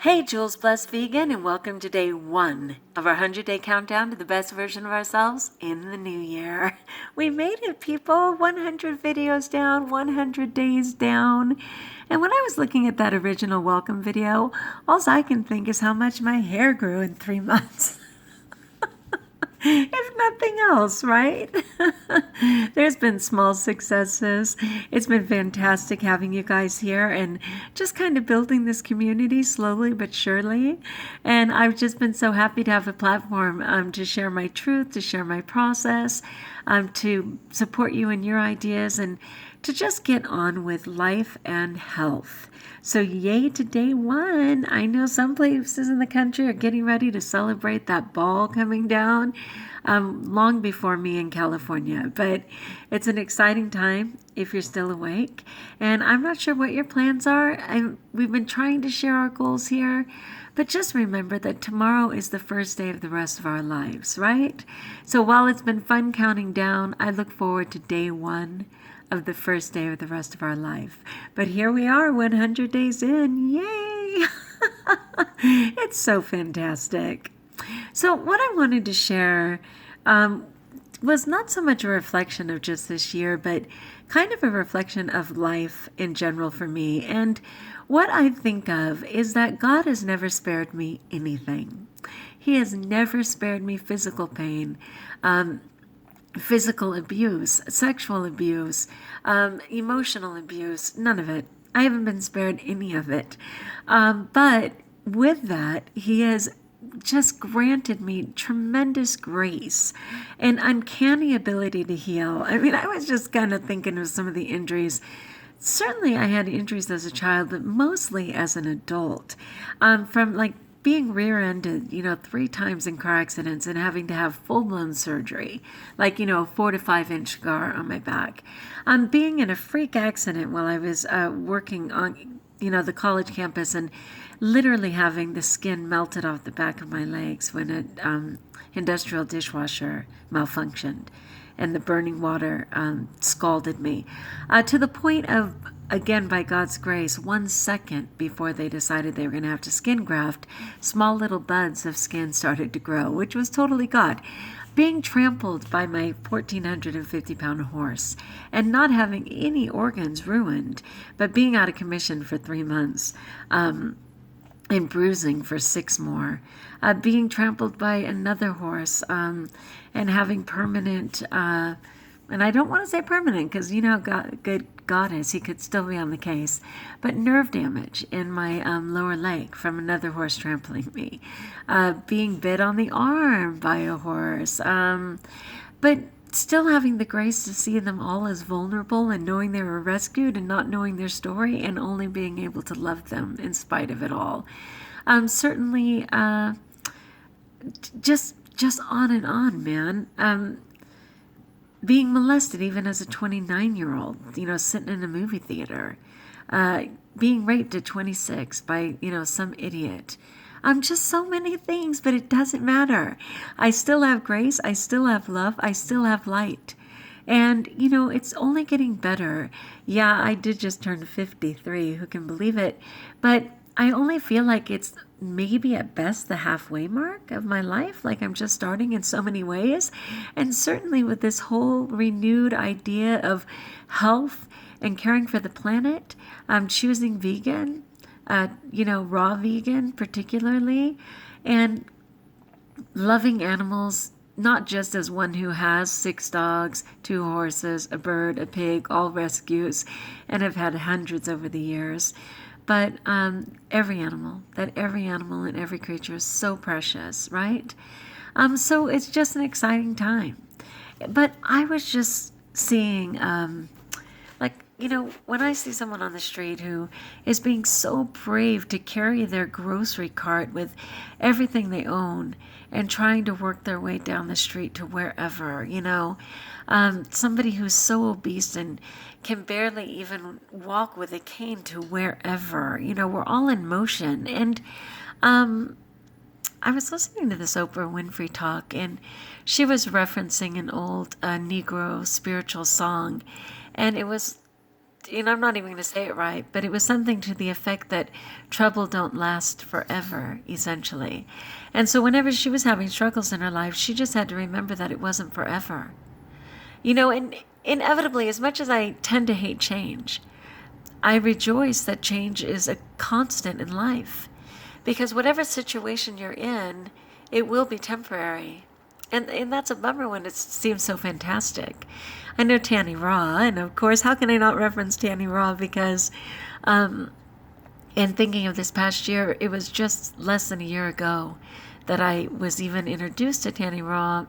Hey, Jules Blessed Vegan, and welcome to day 1 of our 100-day countdown to the best version of ourselves in the new year. We made it, people. 100 videos down, 100 days down. And when I was looking at that original welcome video, all I can think is how much my hair grew in 3 months. If nothing else, right? There's been small successes. It's been fantastic having you guys here and just kind of building this community slowly but surely. And I've just been so happy to have a platform to share my truth, to share my process, to support you in your ideas, and to just get on with life and health. So yay to day 1. I know some places in the country are getting ready to celebrate that ball coming down long before me in California. But it's an exciting time if you're still awake. And I'm not sure what your plans are. We've been trying to share our goals here. But just remember that tomorrow is the first day of the rest of our lives, right? So while it's been fun counting down, I look forward to day 1 of the first day of the rest of our life. But here we are, 100 days in. Yay! It's so fantastic. So what I wanted to share was not so much a reflection of just this year, but kind of a reflection of life in general for me. And what I think of is that God has never spared me anything. He has never spared me physical pain, physical abuse, sexual abuse, emotional abuse, none of it. I haven't been spared any of it. But with that, He has just granted me tremendous grace and uncanny ability to heal. I mean, I was just kind of thinking of some of the injuries. Certainly I had injuries as a child, but mostly as an adult. From like being rear-ended, 3 times in car accidents and having to have full-blown surgery, like, a 4 to 5 inch scar on my back. Being in a freak accident while I was working on, the college campus and literally having the skin melted off the back of my legs when an industrial dishwasher malfunctioned and the burning water scalded me, to the point of, again, by God's grace, 1 second before they decided they were going to have to skin graft, small little buds of skin started to grow, which was totally God. Being trampled by my 1,450-pound horse and not having any organs ruined, but being out of commission for 3 months, and bruising for 6 more, being trampled by another horse, and having permanent, and I don't want to say permanent because you know how good God is, He could still be on the case, but nerve damage in my lower leg from another horse trampling me, being bit on the arm by a horse, but still having the grace to see them all as vulnerable and knowing they were rescued and not knowing their story and only being able to love them in spite of it all. Certainly, just on and on, man. Being molested even as a 29-year-old, sitting in a movie theater. Being raped at 26 by, some idiot. Just so many things, but it doesn't matter. I still have grace. I still have love. I still have light. And, it's only getting better. Yeah, I did just turn 53. Who can believe it? But I only feel like it's maybe at best the halfway mark of my life. Like I'm just starting in so many ways. And certainly with this whole renewed idea of health and caring for the planet, I'm choosing vegan. Raw vegan particularly, and loving animals, not just as one who has 6 dogs, 2 horses, a bird, a pig, all rescues, and have had hundreds over the years, but every animal and every creature is so precious, right? So it's just an exciting time. But I was just seeing when I see someone on the street who is being so brave to carry their grocery cart with everything they own and trying to work their way down the street to wherever, somebody who's so obese and can barely even walk with a cane to wherever, we're all in motion. And I was listening to this Oprah Winfrey talk, and she was referencing an old Negro spiritual song, and it was I'm not even going to say it right, but it was something to the effect that trouble don't last forever, essentially. And so whenever she was having struggles in her life, she just had to remember that it wasn't forever. And inevitably, as much as I tend to hate change, I rejoice that change is a constant in life. Because whatever situation you're in, it will be temporary. And that's a bummer when it seems so fantastic. I know Tanny Raw, and of course, how can I not reference Tanny Raw? Because in thinking of this past year, it was just less than a year ago that I was even introduced to Tanny Raw,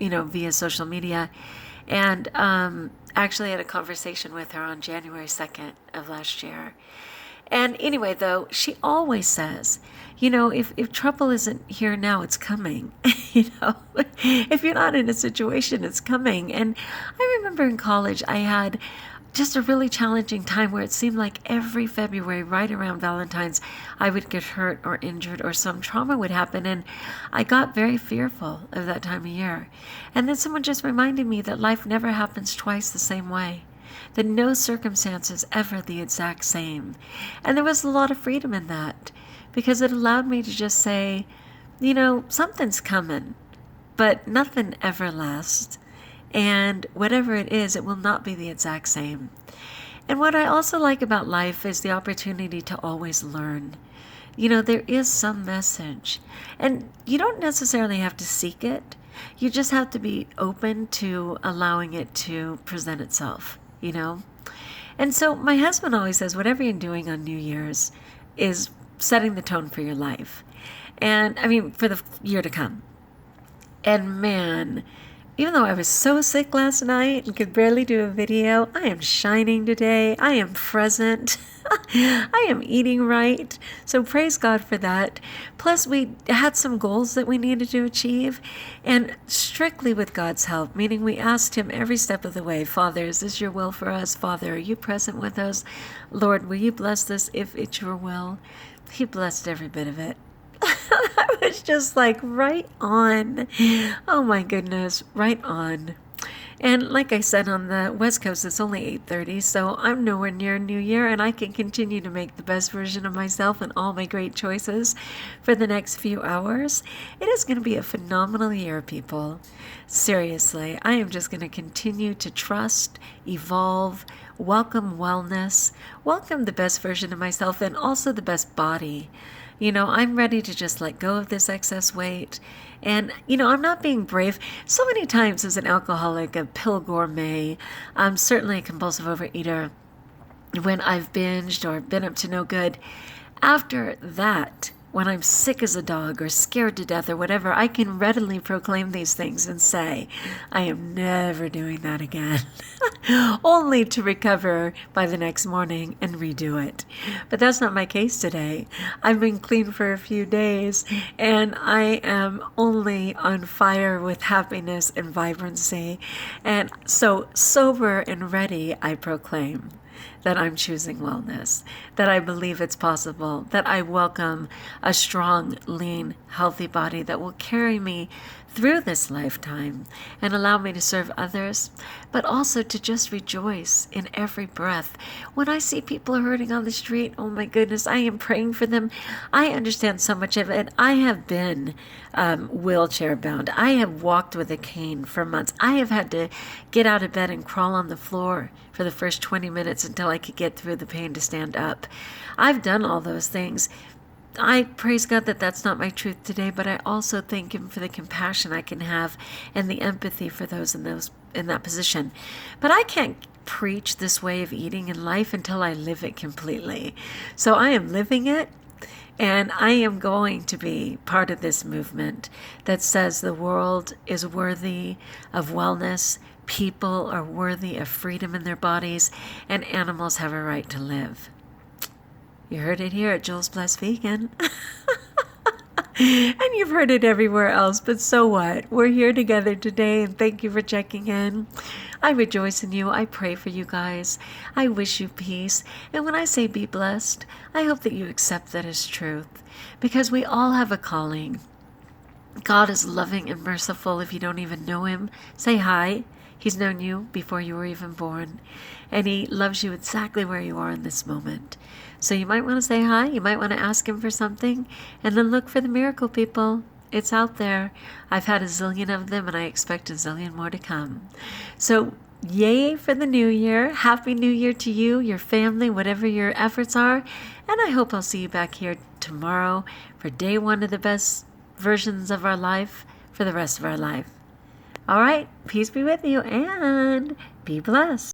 via social media. And actually had a conversation with her on January 2nd of last year. And anyway, though, she always says, if trouble isn't here now, it's coming. If you're not in a situation, it's coming. And I remember in college, I had just a really challenging time where it seemed like every February, right around Valentine's, I would get hurt or injured or some trauma would happen. And I got very fearful of that time of year. And then someone just reminded me that life never happens twice the same way, that no circumstance is ever the exact same. And there was a lot of freedom in that, because it allowed me to just say, something's coming, but nothing ever lasts. And whatever it is, it will not be the exact same. And what I also like about life is the opportunity to always learn. There is some message. And you don't necessarily have to seek it. You just have to be open to allowing it to present itself, And so my husband always says, whatever you're doing on New Year's is setting the tone for your life. And for the year to come. And man, even though I was so sick last night and could barely do a video, I am shining today. I am present. I am eating right. So praise God for that. Plus, we had some goals that we needed to achieve, and strictly with God's help, meaning we asked Him every step of the way, Father, is this your will for us? Father, are you present with us? Lord, will you bless this if it's your will? He blessed every bit of it. I was just like right on. Oh my goodness, right on. And like I said, on the West Coast, it's only 8:30, so I'm nowhere near New Year, and I can continue to make the best version of myself and all my great choices for the next few hours. It is going to be a phenomenal year, people. Seriously, I am just going to continue to trust, evolve, welcome wellness, welcome the best version of myself, and also the best body. I'm ready to just let go of this excess weight. And, I'm not being brave. So many times as an alcoholic, a pill gourmet, I'm certainly a compulsive overeater, when I've binged or been up to no good, after that, when I'm sick as a dog or scared to death or whatever, I can readily proclaim these things and say, I am never doing that again, only to recover by the next morning and redo it. But that's not my case today. I've been clean for a few days, and I am only on fire with happiness and vibrancy. And so sober and ready, I proclaim that I'm choosing wellness, that I believe it's possible, that I welcome a strong, lean, healthy body that will carry me through this lifetime and allow me to serve others, but also to just rejoice in every breath. When I see people hurting on the street, oh my goodness, I am praying for them. I understand so much of it. I have been wheelchair bound. I have walked with a cane for months. I have had to get out of bed and crawl on the floor for the first 20 minutes until I could get through the pain to stand up. I've done all those things. I praise God that that's not my truth today, but I also thank Him for the compassion I can have and the empathy for those in that position. But I can't preach this way of eating in life until I live it completely. So I am living it, and I am going to be part of this movement that says the world is worthy of wellness, people are worthy of freedom in their bodies, and animals have a right to live. You heard it here at Jules Bless Vegan. And you've heard it everywhere else, but so what? We're here together today, and thank you for checking in. I rejoice in you. I pray for you guys. I wish you peace. And when I say be blessed, I hope that you accept that as truth, because we all have a calling. God is loving and merciful. If you don't even know Him, say hi. He's known you before you were even born, and He loves you exactly where you are in this moment. So you might want to say hi, you might want to ask Him for something, and then look for the miracle, people. It's out there. I've had a zillion of them, and I expect a zillion more to come. So yay for the new year. Happy New Year to you, your family, whatever your efforts are. And I hope I'll see you back here tomorrow for day one of the best versions of our life for the rest of our life. All right, peace be with you and be blessed.